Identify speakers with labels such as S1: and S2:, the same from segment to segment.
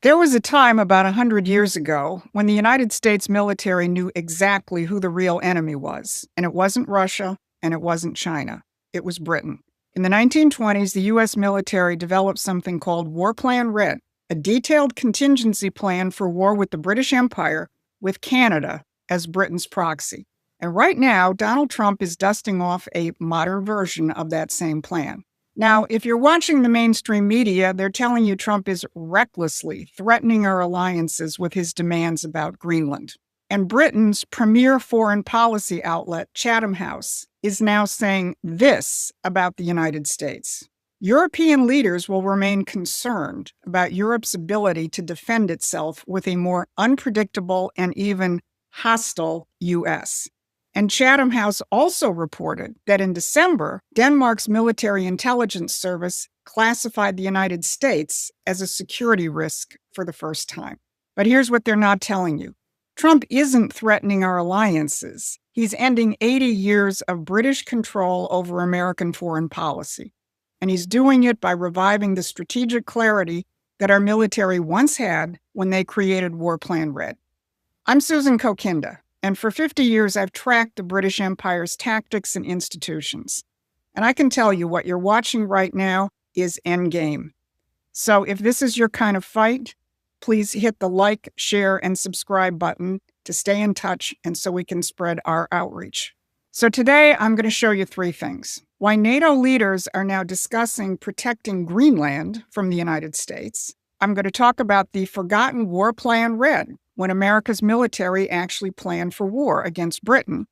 S1: There was a time about 100 years ago when the United States military knew exactly who the real enemy was, and it wasn't Russia and it wasn't China. It was Britain. In the 1920s, the U.S. military developed something called War Plan Red, a detailed contingency plan for war with the British Empire, with Canada as Britain's proxy. And right now, Donald Trump is dusting off a modern version of that same plan. Now, if you're watching the mainstream media, they're telling you Trump is recklessly threatening our alliances with his demands about Greenland. And Britain's premier foreign policy outlet, Chatham House, is now saying this about the United States. European leaders will remain concerned about Europe's ability to defend itself with a more unpredictable and even hostile U.S. And Chatham House also reported that in December, Denmark's military intelligence service classified the United States as a security risk for the first time. But here's what they're not telling you. Trump isn't threatening our alliances. He's ending 80 years of British control over American foreign policy. And he's doing it by reviving the strategic clarity that our military once had when they created War Plan Red. I'm Susan Kokinda. And for 50 years, I've tracked the British Empire's tactics and institutions. And I can tell you what you're watching right now is endgame. So if this is your kind of fight, please hit the like, share, and subscribe button to stay in touch and so we can spread our outreach. So today, I'm going to show you three things. Why NATO leaders are now discussing protecting Greenland from the United States. I'm going to talk about the forgotten War Plan Red, when America's military actually planned for war against Britain.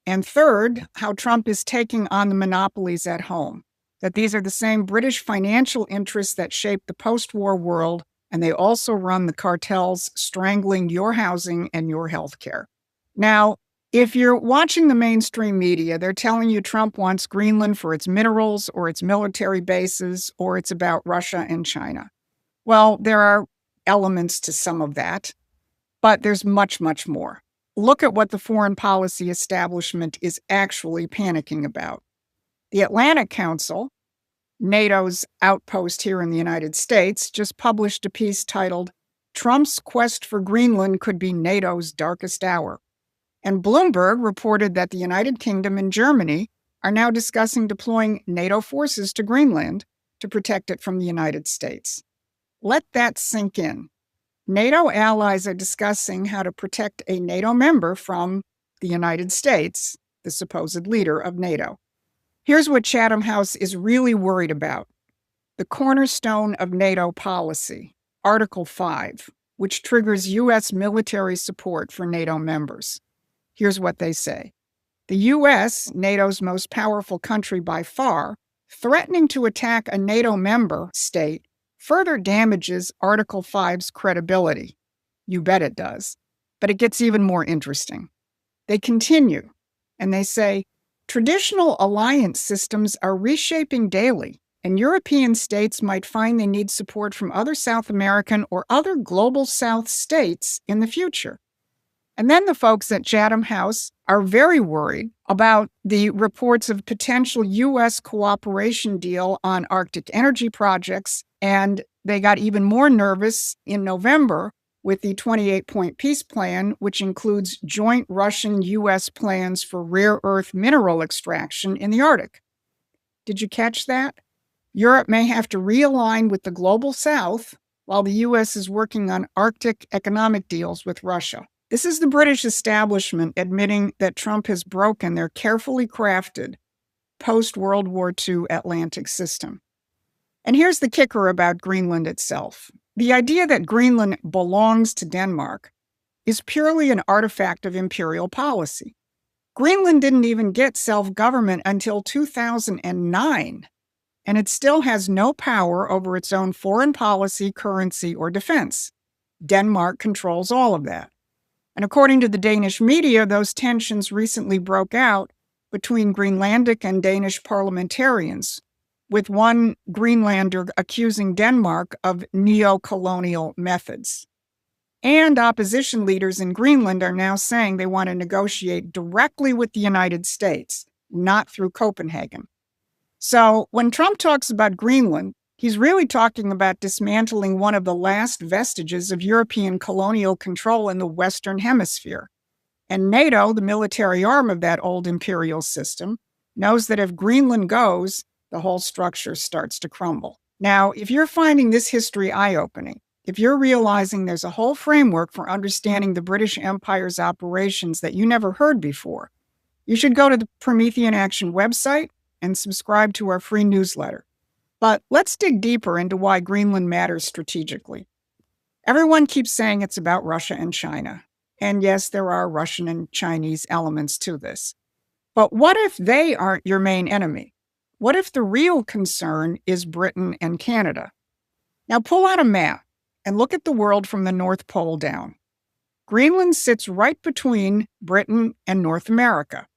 S1: And third, how Trump is taking on the monopolies at home, that these are the same British financial interests that shape the post-war world, and they also run the cartels strangling your housing and your health care. Now, if you're watching the mainstream media, they're telling you Trump wants Greenland for its minerals or its military bases, or it's about Russia and China. Well, there are elements to some of that. But there's much, much more. Look at what the foreign policy establishment is actually panicking about. The Atlantic Council, NATO's outpost here in the United States, just published a piece titled, "Trump's Quest for Greenland Could Be NATO's Darkest Hour." And Bloomberg reported that the United Kingdom and Germany are now discussing deploying NATO forces to Greenland to protect it from the United States. Let that sink in. NATO allies are discussing how to protect a NATO member from the United States, the supposed leader of NATO. Here's what Chatham House is really worried about. The cornerstone of NATO policy, Article 5, which triggers U.S. military support for NATO members. Here's what they say. The U.S., NATO's most powerful country by far, threatening to attack a NATO member state further damages Article 5's credibility. You bet it does. But it gets even more interesting. They continue, and they say, traditional alliance systems are reshaping daily, and European states might find they need support from other South American or other global South states in the future. And then the folks at Chatham House are very worried about the reports of potential U.S. cooperation deal on Arctic energy projects, and they got even more nervous in November with the 28-point peace plan, which includes joint Russian-U.S. plans for rare earth mineral extraction in the Arctic. Did you catch that? Europe may have to realign with the global South while the U.S. is working on Arctic economic deals with Russia. This is the British establishment admitting that Trump has broken their carefully crafted post-World War II Atlantic system. And here's the kicker about Greenland itself. The idea that Greenland belongs to Denmark is purely an artifact of imperial policy. Greenland didn't even get self-government until 2009, and it still has no power over its own foreign policy, currency, or defense. Denmark controls all of that. And according to the Danish media, those tensions recently broke out between Greenlandic and Danish parliamentarians, with one Greenlander accusing Denmark of neo-colonial methods. And opposition leaders in Greenland are now saying they want to negotiate directly with the United States, not through Copenhagen. So when Trump talks about Greenland, He's really talking about dismantling one of the last vestiges of European colonial control in the Western Hemisphere. And NATO, the military arm of that old imperial system, knows that if Greenland goes, the whole structure starts to crumble. Now, if you're finding this history eye-opening, if you're realizing there's a whole framework for understanding the British Empire's operations that you never heard before, you should go to the Promethean Action website and subscribe to our free newsletter. But let's dig deeper into why Greenland matters strategically. Everyone keeps saying it's about Russia and China. And yes, there are Russian and Chinese elements to this. But what if they aren't your main enemy? What if the real concern is Britain and Canada? Now pull out a map and look at the world from the North Pole down. Greenland sits right between Britain and North America.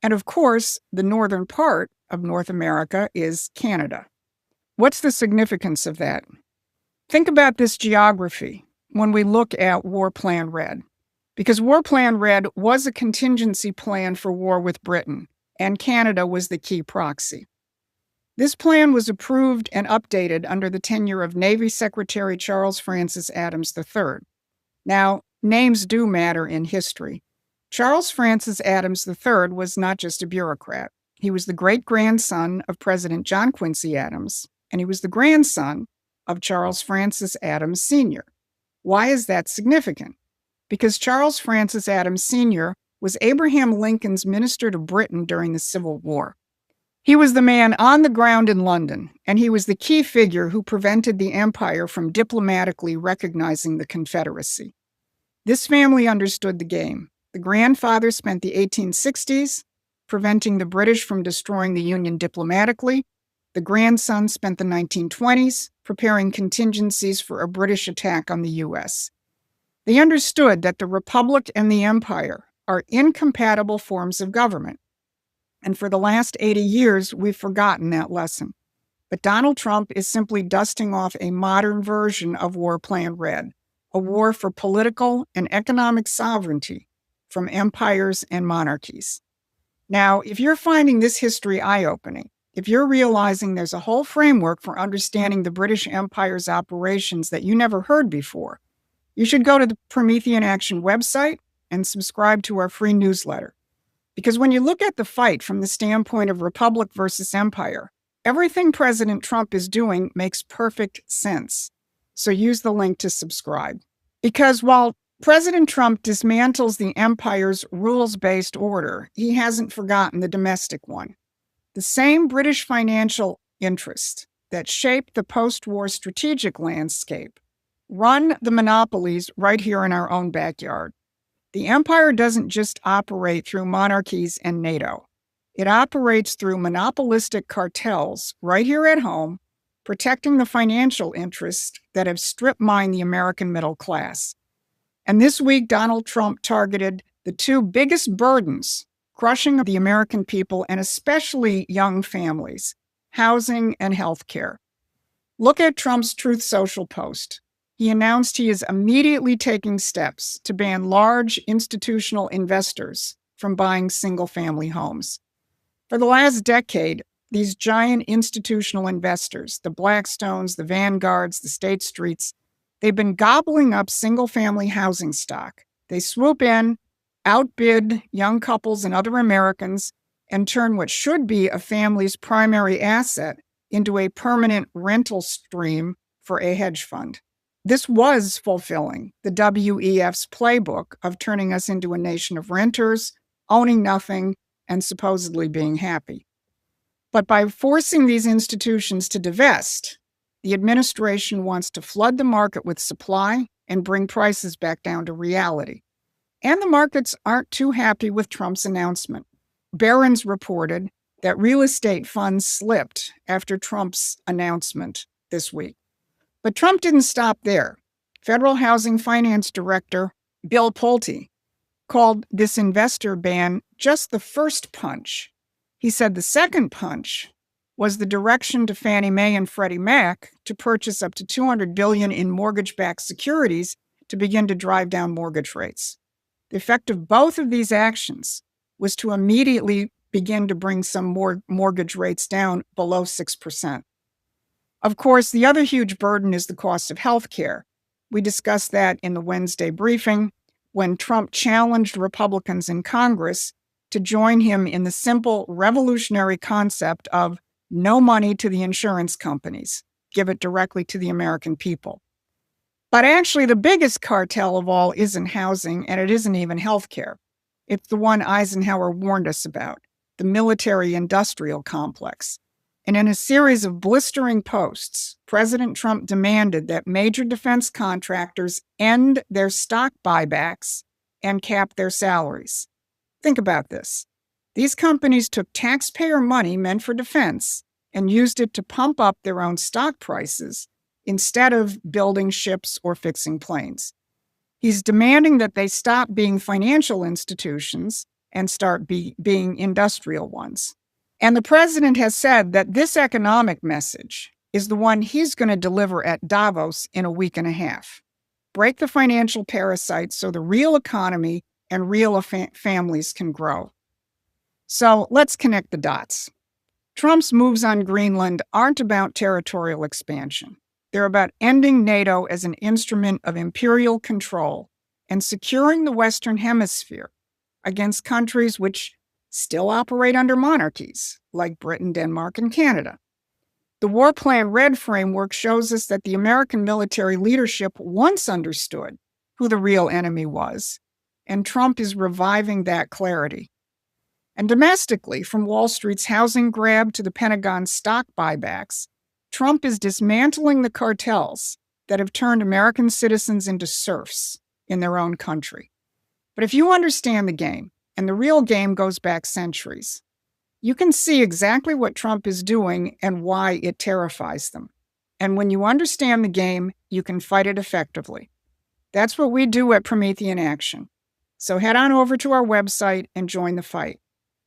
S1: And of course, the northern part of North America is Canada. What's the significance of that? Think about this geography when we look at War Plan Red. Because War Plan Red was a contingency plan for war with Britain, and Canada was the key proxy. This plan was approved and updated under the tenure of Navy Secretary Charles Francis Adams III. Now, names do matter in history. Charles Francis Adams III was not just a bureaucrat. He was the great-grandson of President John Quincy Adams, and he was the grandson of Charles Francis Adams Sr. Why is that significant? Because Charles Francis Adams Sr. was Abraham Lincoln's minister to Britain during the Civil War. He was the man on the ground in London, and he was the key figure who prevented the Empire from diplomatically recognizing the Confederacy. This family understood the game. The grandfather spent the 1860s preventing the British from destroying the Union diplomatically. The grandson spent the 1920s preparing contingencies for a British attack on the U.S. They understood that the Republic and the Empire are incompatible forms of government. And for the last 80 years, we've forgotten that lesson. But Donald Trump is simply dusting off a modern version of War Plan Red, a war for political and economic sovereignty from empires and monarchies. Now, if you're finding this history eye-opening, if you're realizing there's a whole framework for understanding the British Empire's operations that you never heard before, you should go to the Promethean Action website and subscribe to our free newsletter. Because when you look at the fight from the standpoint of Republic versus Empire, everything President Trump is doing makes perfect sense. So use the link to subscribe. Because while President Trump dismantles the empire's rules-based order, he hasn't forgotten the domestic one. The same British financial interests that shaped the post-war strategic landscape run the monopolies right here in our own backyard. The empire doesn't just operate through monarchies and NATO. It operates through monopolistic cartels right here at home, protecting the financial interests that have strip-mined the American middle class. And this week, Donald Trump targeted the two biggest burdens crushing the American people and especially young families: housing and health care. Look at Trump's Truth Social post. He announced he is immediately taking steps to ban large institutional investors from buying single-family homes. For the last decade, these giant institutional investors, the Blackstones, the Vanguards, the State Streets, they've been gobbling up single-family housing stock. They swoop in, outbid young couples and other Americans, and turn what should be a family's primary asset into a permanent rental stream for a hedge fund. This was fulfilling the WEF's playbook of turning us into a nation of renters, owning nothing, and supposedly being happy. But by forcing these institutions to divest, the administration wants to flood the market with supply and bring prices back down to reality. And the markets aren't too happy with Trump's announcement. Barron's reported that real estate funds slipped after Trump's announcement this week. But Trump didn't stop there. Federal Housing Finance Director Bill Pulte called this investor ban just the first punch. He said the second punch was the direction to Fannie Mae and Freddie Mac to purchase up to $200 billion in mortgage-backed securities to begin to drive down mortgage rates. The effect of both of these actions was to immediately begin to bring some more mortgage rates down below 6%. Of course, the other huge burden is the cost of health care. We discussed that in the Wednesday briefing when Trump challenged Republicans in Congress to join him in the simple revolutionary concept of no money to the insurance companies, give it directly to the American people. But actually, the biggest cartel of all isn't housing, and it isn't even healthcare. It's the one Eisenhower warned us about, the military-industrial complex. And in a series of blistering posts, President Trump demanded that major defense contractors end their stock buybacks and cap their salaries. Think about this. These companies took taxpayer money meant for defense and used it to pump up their own stock prices instead of building ships or fixing planes. He's demanding that they stop being financial institutions and start being industrial ones. And the president has said that this economic message is the one he's going to deliver at Davos in a week and a half. Break the financial parasites so the real economy and real families can grow. So let's connect the dots. Trump's moves on Greenland aren't about territorial expansion. They're about ending NATO as an instrument of imperial control and securing the Western Hemisphere against countries which still operate under monarchies, like Britain, Denmark, and Canada. The War Plan Red framework shows us that the American military leadership once understood who the real enemy was, and Trump is reviving that clarity. And domestically, from Wall Street's housing grab to the Pentagon's stock buybacks, Trump is dismantling the cartels that have turned American citizens into serfs in their own country. But if you understand the game, and the real game goes back centuries, you can see exactly what Trump is doing and why it terrifies them. And when you understand the game, you can fight it effectively. That's what we do at Promethean Action. So head on over to our website and join the fight.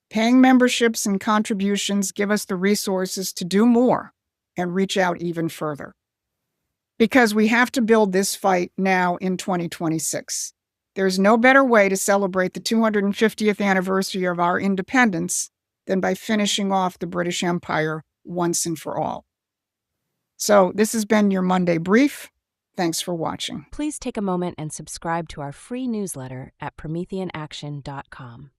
S1: Paying memberships and contributions give us the resources to do more and reach out even further. Because we have to build this fight now in 2026. There's no better way to celebrate the 250th anniversary of our independence than by finishing off the British Empire once and for all. So this has been your Monday Brief. Thanks for watching.
S2: Please take a moment and subscribe to our free newsletter at prometheanaction.com.